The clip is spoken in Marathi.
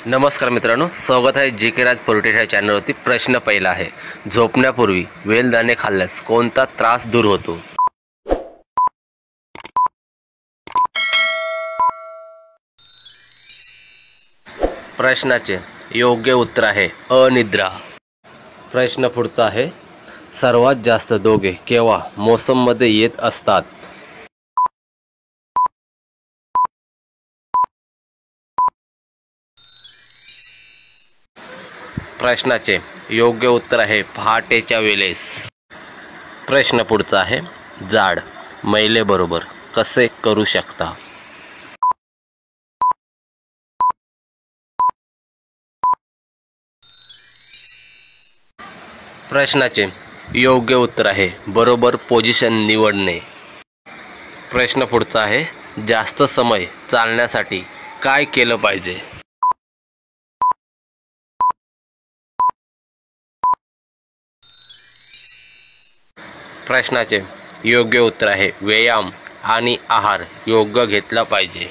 नमस्कार मित्रांनो, स्वागत आहे जी के राज पोल्ट्री ह्या चॅनलवरती। प्रश्न पहिला आहे, झोपण्यापूर्वी वेलदाणे खाल्ल्यास कोणता त्रास दूर होतो? प्रश्नाचे योग्य उत्तर आहे अनिद्रा। प्रश्न पुढचा आहे, सर्वात जास्त दोघे केव्हा मोसममध्ये येत असतात? प्रश्नाचे योग्य उत्तर आहे पहाटेच्या वेळेस। प्रश्न पुढचा आहे, जाड महिलेबरोबर कसे करू शकता? प्रश्नाचे योग्य उत्तर आहे बरोबर पोझिशन निवडणे। प्रश्न पुढचा आहे, जास्त समय चालण्यासाठी काय केलं पाहिजे? प्रश्नाचे योग्य उत्तर आहे व्यायाम आणि आहार योग्य घेतला पाहिजे।